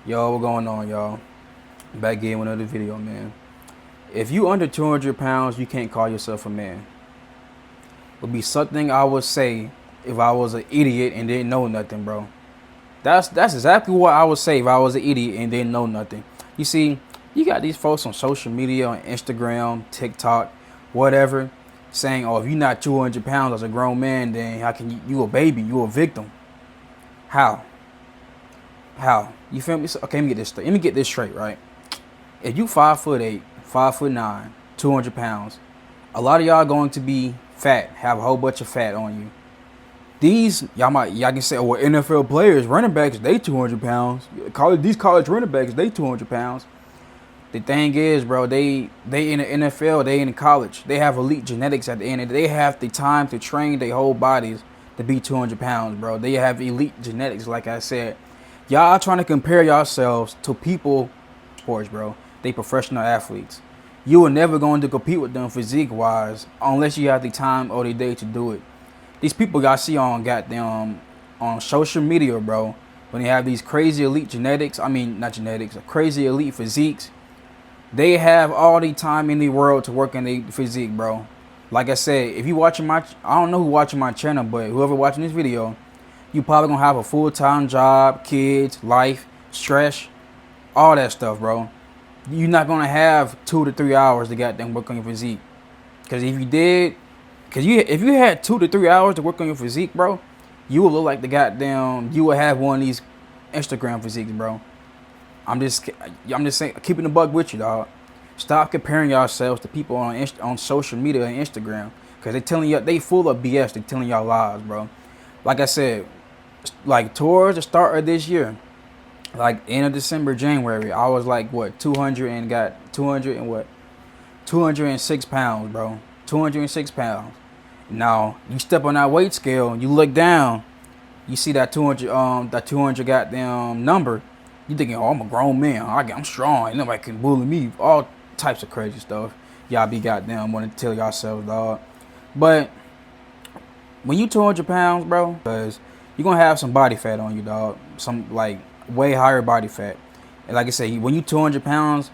Yo, what going on, y'all? Back again with another video, man. If you under 200 pounds, you can't call yourself a man. Would be something I would say if I was an idiot and didn't know nothing, bro. That's exactly what I would say if I was an idiot and didn't know nothing. You see, you got these folks on social media, on Instagram, TikTok, whatever, saying, "Oh, if you're not 200 pounds as a grown man, then how can you a baby? You a victim?" How? How? You feel me? So, okay, let me get this straight, right? If you 5'8", 5'9", 200 pounds, a lot of y'all going to be fat, have a whole bunch of fat on you. Y'all can say, oh, well, NFL players, running backs, they 200 pounds. These college running backs, they 200 pounds. The thing is, bro, they in the NFL, they in college. They have elite genetics at the end, and they have the time to train their whole bodies to be 200 pounds, bro. They have elite genetics, like I said. Y'all trying to compare yourselves to people, sports, bro. They professional athletes. You are never going to compete with them physique wise unless you have the time or the day to do it. These people y'all see on goddamn on social media, bro, when they have these crazy elite genetics, I mean not genetics, crazy elite physiques, they have all the time in the world to work in their physique, bro. Like I said, if you watching I don't know who watching my channel, but whoever watching this video, you probably gonna have a full-time job, kids, life, stress, all that stuff, bro. You're not gonna have 2 to 3 hours to goddamn work on your physique. Cause if you did, if you had 2 to 3 hours to work on your physique, bro, you would look like you would have one of these Instagram physiques, bro. I'm just saying, keeping the buck with you, dog. Stop comparing yourselves to people on social media and Instagram, cause they full of BS. They telling y'all lies, bro. Like I said, like towards the start of this year, like end of December, January, I was like what 200 and got 200 and what 206 pounds, bro. 206 pounds. Now you step on that weight scale and you look down, you see that 200 goddamn number. You thinking, oh, I'm a grown man. I'm strong. Ain't nobody can bully me. All types of crazy stuff. Y'all be goddamn want to tell yourselves, dog. But when you 200 pounds, bro, because you're going to have some body fat on you, dog. Some, like, way higher body fat. And like I said, when you 200 pounds,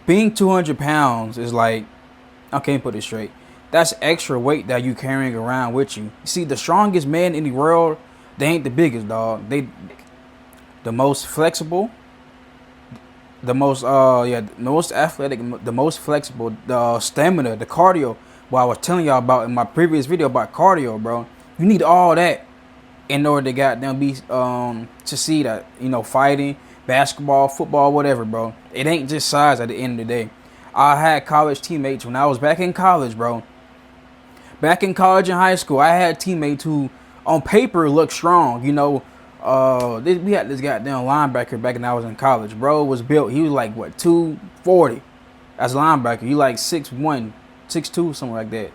being 200 pounds is like, I can't put it straight. That's extra weight that you carrying around with you. You see, the strongest men in the world, they ain't the biggest, dog. They the most flexible, the most athletic, the most flexible, the stamina, the cardio. What I was telling y'all about in my previous video about cardio, bro. You need all that in order to goddamn be to see that, fighting, basketball, football, whatever, bro. It ain't just size at the end of the day. I had college teammates when I was back in college, bro. Back in college and high school, I had teammates who on paper looked strong, we had this goddamn linebacker back when I was in college. Bro was built. He was like what 240 as a linebacker. He like 6'1", 6'2", something like that.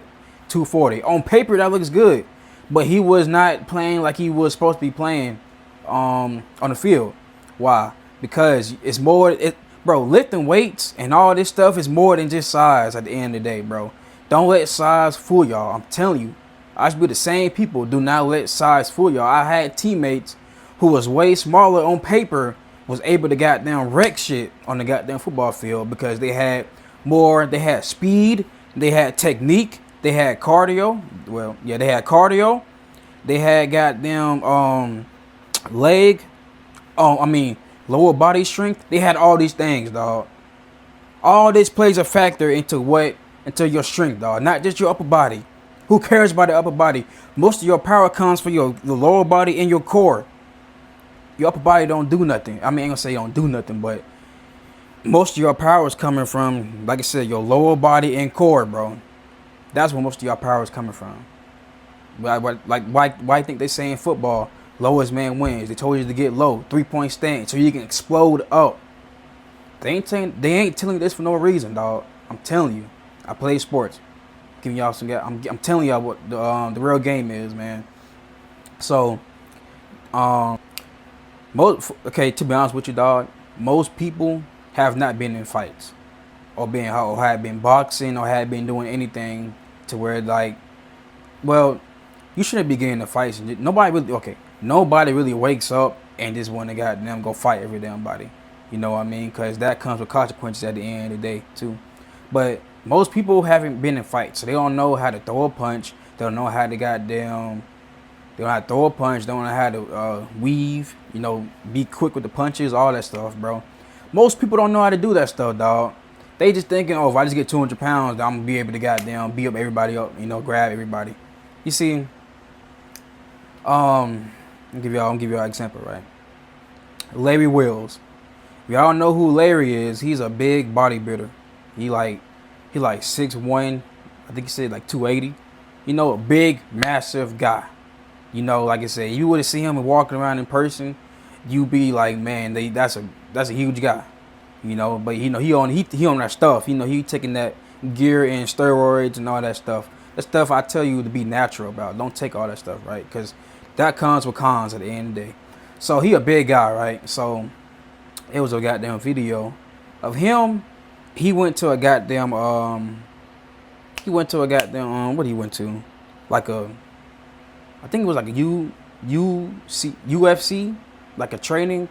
240. On paper that looks good, but he was not playing like he was supposed to be playing on the field. Why? Because it's more. Bro, lifting weights and all this stuff is more than just size. At the end of the day, bro, don't let size fool y'all. I'm telling you, I should be the same people. Do not let size fool y'all. I had teammates who was way smaller on paper, was able to goddamn wreck shit on the goddamn football field because they had speed, they had technique, they had cardio. Well, yeah, they had cardio. They had goddamn leg. Lower body strength. They had all these things, dog. All this plays a factor into your strength, dog. Not just your upper body. Who cares about the upper body? Most of your power comes from your lower body and your core. Your upper body don't do nothing. I mean, I ain't gonna say don't do nothing, but most of your power is coming from, like I said, your lower body and core, bro. That's where most of your power is coming from. Why think they say in football, lowest man wins? They told you to get low, 3-point stance, so you can explode up. They ain't telling you this for no reason, dog. I'm telling you, I play sports. Giving y'all I'm telling y'all what the real game is, man. So, to be honest with you, dog, most people have not been in fights or have been boxing or have been doing anything to where like, well, you shouldn't be getting into fights. Nobody really wakes up and just want to goddamn go fight every damn body. You know what I mean? Because that comes with consequences at the end of the day too. But most people haven't been in fights, so they don't know how to throw a punch. They don't know how to goddamn. They don't know how to throw a punch. They don't know how to weave. You know, be quick with the punches, all that stuff, bro. Most people don't know how to do that stuff, dog. They just thinking, oh, if I just get 200 pounds, I'm gonna be able to goddamn beat up everybody up. You know, grab everybody. You see, I'll give y'all an example, right? Larry Wills. Y'all know who Larry is. He's a big bodybuilder. He like 6'1". I think he said like 280. You know, a big, massive guy. You know, like I said, you would have seen him walking around in person, you be like, man, that's a huge guy. You know, but you know he on that stuff. You know, he taking that gear and steroids and all that stuff. That stuff I tell you to be natural about. Don't take all that stuff, right? Because that comes with cons at the end of the day. So he a big guy, right? So it was a goddamn video of him. He went to a goddamn what he went to? Like I think it was like a UFC, like a training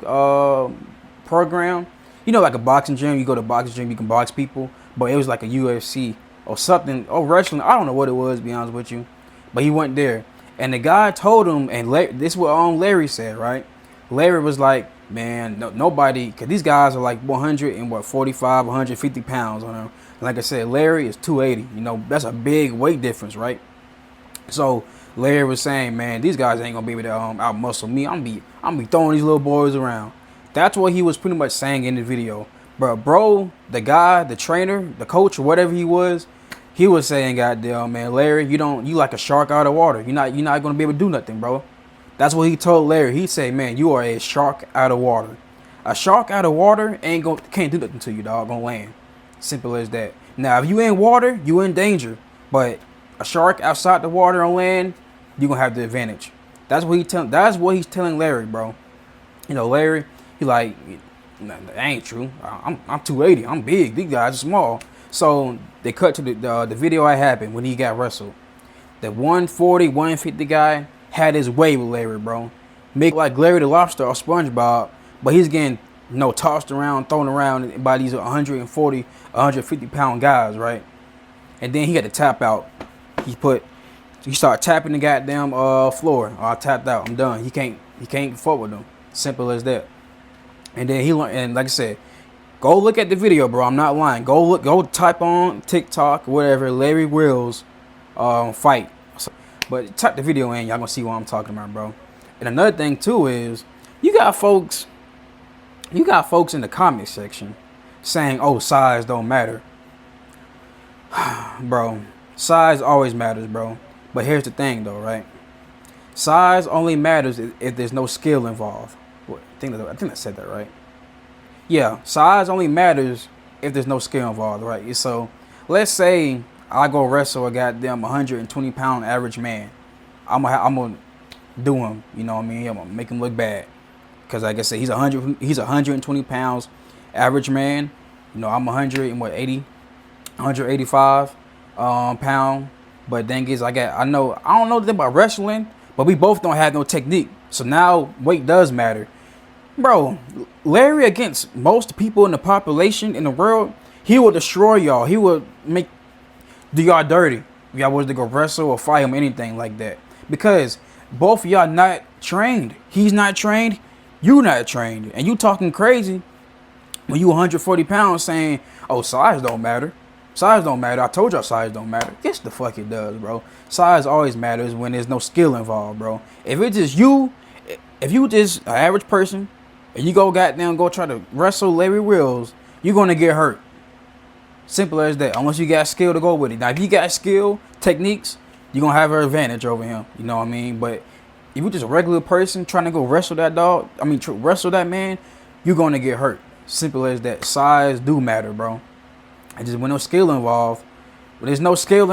program. You know, like a boxing gym. You go to a boxing gym, you can box people. But it was like a UFC or something, or wrestling. I don't know what it was, to be honest with you. But he went there. And the guy told him, and this is what Larry said, right? Larry was like, man, nobody, because these guys are like 145, 150 pounds on them. Like I said, Larry is 280. You know, that's a big weight difference, right? So Larry was saying, man, these guys ain't gonna be able to out muscle me. I'm be throwing these little boys around. That's what he was pretty much saying in the video. Bro, the guy, the trainer, the coach, or whatever he was saying, goddamn, man, Larry, you like a shark out of water. You're not gonna be able to do nothing, bro. That's what he told Larry. He said, man, you are a shark out of water. A shark out of water can't do nothing to you, dog. Gonna land. Simple as that. Now, if you in water, you in danger. But a shark outside the water on land, you gonna have the advantage. That's what he's telling Larry, bro. You know, Larry, he like, that ain't true. I'm 280. I'm big. These guys are small. So they cut to the video I happened when he got wrestled. The 140, 150 guy had his way with Larry, bro. Make like Larry the Lobster or SpongeBob, but he's getting tossed around, thrown around by these 140, 150 pound guys, right? And then he had to tap out. He started tapping the goddamn floor. I tapped out. I'm done. He can't fuck with them. Simple as that. And then he learned, and like I said, go look at the video, bro. I'm not lying. Go type on TikTok, whatever, Larry Wills fight. But type the video in, y'all gonna see what I'm talking about, bro. And another thing too is you got folks in the comment section saying, oh, size don't matter. Bro, size always matters, bro. But here's the thing though, right? Size only matters if there's no skill involved. I think I said that right. Yeah, size only matters if there's no skill involved, right? So let's say I go wrestle a goddamn 120 pound average man. I'm gonna do him. You know what I mean? I'm gonna make him look bad. Cause like I said, he's 120 pounds average man. You know, I'm 185 pound. But thing is, I don't know nothing about wrestling, but we both don't have no technique. So now weight does matter. Bro, Larry against most people in the population in the world, he will destroy y'all. He will do y'all dirty if y'all was to go wrestle or fight him, anything like that. Because both of y'all not trained. He's not trained. You not trained. And you talking crazy when you 140 pounds saying, oh, size don't matter. Size don't matter. I told y'all size don't matter. Yes, the fuck it does, bro. Size always matters when there's no skill involved, bro. If it's just you, if you just an average person, and you go try to wrestle Larry Wills, you're gonna get hurt. Simple as that. Unless you got skill to go with it. Now, if you got skill, techniques, you're gonna have an advantage over him. You know what I mean? But if you're just a regular person trying to go wrestle that wrestle that man, you're gonna get hurt. Simple as that. Size do matter, bro. And just when no skill involved, when there's no skill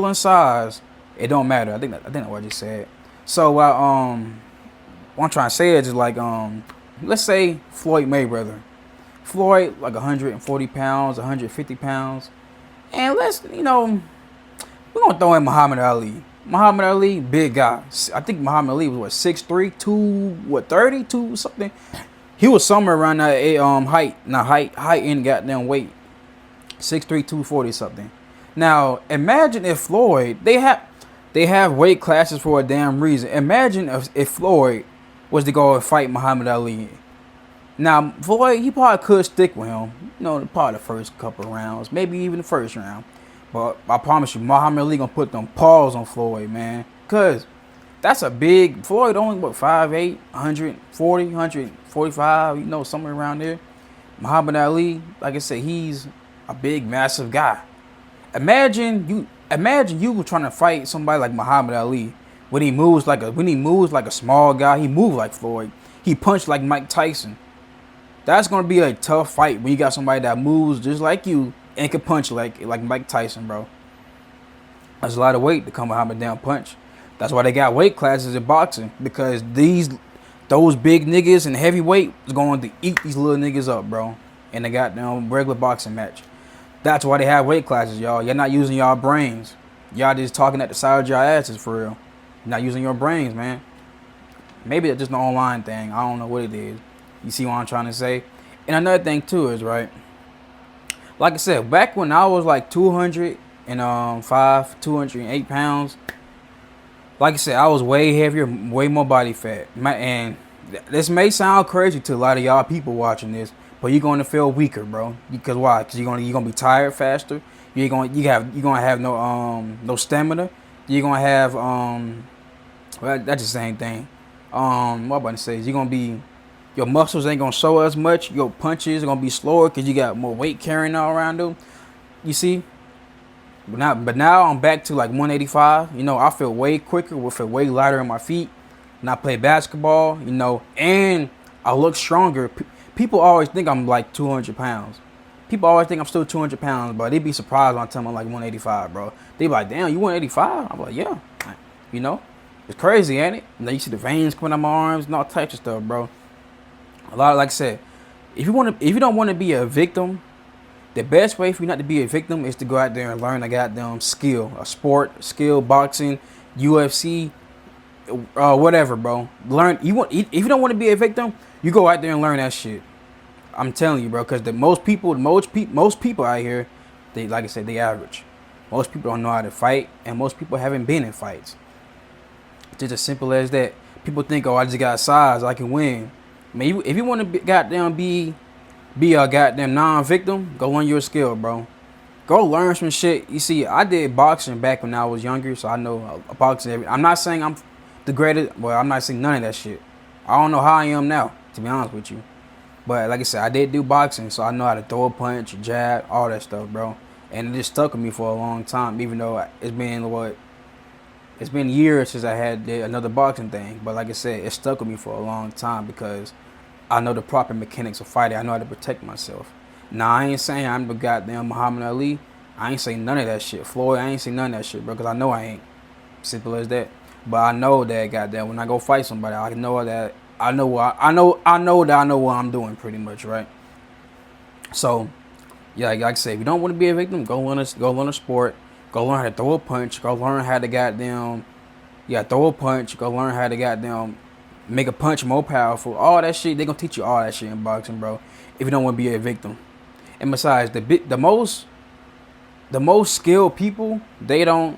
in size, it don't matter. I think that's what I just said. So what I'm trying to say is just like let's say Floyd Mayweather. Floyd like 140 pounds, 150 pounds. And we're gonna throw in Muhammad Ali. Muhammad Ali, big guy. I think Muhammad Ali was what 6'3", 32 something. He was somewhere around that height, not height and goddamn weight. 6'3", 240 something. Now imagine if Floyd, they have weight classes for a damn reason. Imagine if Floyd was to go and fight Muhammad Ali. Now Floyd, he probably could stick with him, probably the first couple of rounds, maybe even the first round. But I promise you, Muhammad Ali gonna put them paws on Floyd, man. Cause that's a big Floyd, only what 5'8", 140, 145, somewhere around there. Muhammad Ali, like I said, he's a big, massive guy. Imagine you were trying to fight somebody like Muhammad Ali when he moves like a small guy. He moves like Floyd. He punched like Mike Tyson. That's gonna be a tough fight when you got somebody that moves just like you and can punch like Mike Tyson, bro. That's a lot of weight to come behind a damn punch. That's why they got weight classes in boxing, because those big niggas and heavyweight is going to eat these little niggas up, bro. In the goddamn regular boxing match. That's why they have weight classes, y'all. You're not using y'all brains. Y'all just talking at the side of your asses for real. You're not using your brains, man. Maybe that's just an online thing. I don't know what it is. You see what I'm trying to say? And another thing too is, right, like I said, back when I was like 205, 208 pounds, like I said, I was way heavier, way more body fat. And this may sound crazy to a lot of y'all people watching this, but you're going to feel weaker, bro. Because why? Because you're gonna be tired faster. You're gonna have no stamina. You're gonna have well, that's the same thing. What I'm about to say is your muscles ain't gonna show as much. Your punches are gonna be slower because you got more weight carrying all around them. You see? But now I'm back to like 185. I feel way quicker, with it way lighter in my feet. And I play basketball, and I look stronger. People always think I'm like 200 pounds. People always think I'm still 200 pounds, but they be surprised when I tell them I'm like 185, bro. They be like, damn, you 185? I'm like, yeah. It's crazy, ain't it? You see the veins coming out my arms and all types of stuff, bro. Like I said, if you don't want to be a victim, the best way for you not to be a victim is to go out there and learn a goddamn skill, a sport, skill, boxing, UFC, whatever, bro. If you don't want to be a victim, you go out there and learn that shit. I'm telling you, bro, because most people out here, they, like I said, they average. Most people don't know how to fight, and most people haven't been in fights. It's just as simple as that. People think, oh, I just got size, I can win. Man, if you want to be a goddamn non-victim, go learn your skill, bro. Go learn some shit. You see, I did boxing back when I was younger, so I know boxing. I'm not saying I'm the greatest. Well, I'm not saying none of that shit. I don't know how I am now, to be honest with you. But like I said, I did do boxing, so I know how to throw a punch, a jab, all that stuff, bro. And it just stuck with me for a long time, even though it's been years since I did another boxing thing. But like I said, it stuck with me for a long time because I know the proper mechanics of fighting. I know how to protect myself. Now, I ain't saying I'm the goddamn Muhammad Ali. I ain't saying none of that shit. Floyd, I ain't saying none of that shit, bro, because I know I ain't. Simple as that. But I know that, goddamn, when I go fight somebody, I know that I know what I'm doing, pretty much, right? So, yeah, like I say, if you don't want to be a victim, go learn a sport. Go learn how to throw a punch. Go learn how to throw a punch. Go learn how to goddamn make a punch more powerful. All that shit, they gonna teach you all that shit in boxing, bro. If you don't want to be a victim. And besides, the most skilled people, the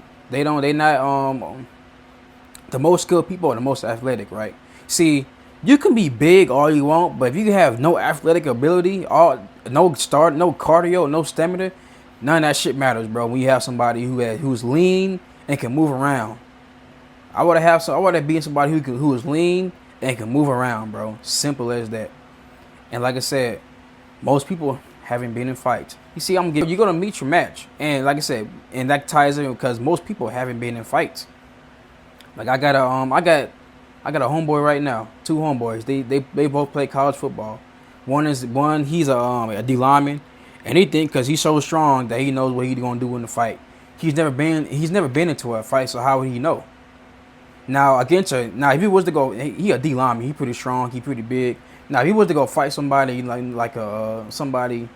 most skilled people are the most athletic, right? See, you can be big all you want, but if you have no athletic ability, no cardio, no stamina, none of that shit matters, bro. When you have somebody who's lean and can move around. I want to be somebody who is lean and can move around, bro. Simple as that. And like I said, most people haven't been in fights. You see, you're gonna meet your match, and like I said, and that ties in because most people haven't been in fights. Like I got a homeboy right now, two homeboys. They both play college football. He's a D lineman, and he think because he's so strong that he knows what he's gonna do in the fight. He's never been into a fight, so how would he know? Now if he was to go, he a D lineman, he pretty strong, he pretty big. Now if he was to go fight somebody like somebody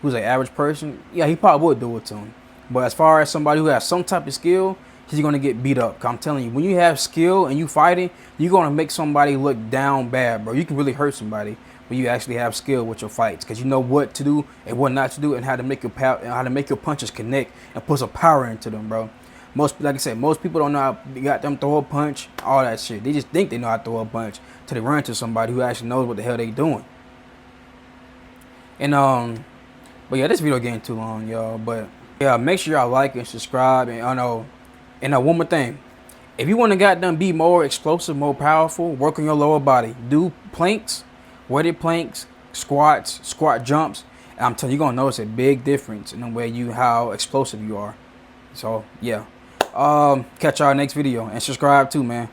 who's an average person, yeah, he probably would do it to him. But as far as somebody who has some type of skill, he's gonna get beat up. 'Cause I'm telling you, when you have skill and you fighting, you're gonna make somebody look down bad, bro. You can really hurt somebody when you actually have skill with your fights, because you know what to do and what not to do, and how to make your punches connect and put some power into them, bro. Like I said, most people don't know how you got them throw a punch, all that shit. They just think they know how to throw a punch till they run into somebody who actually knows what the hell they doing. And but yeah, this video getting too long, y'all. But yeah, make sure y'all like and subscribe. And one more thing. If you want to goddamn be more explosive, more powerful, work on your lower body. Do planks, weighted planks, squats, squat jumps. And I'm telling you, you're gonna notice a big difference in the way how explosive you are. So yeah. Catch y'all next video and subscribe too, man.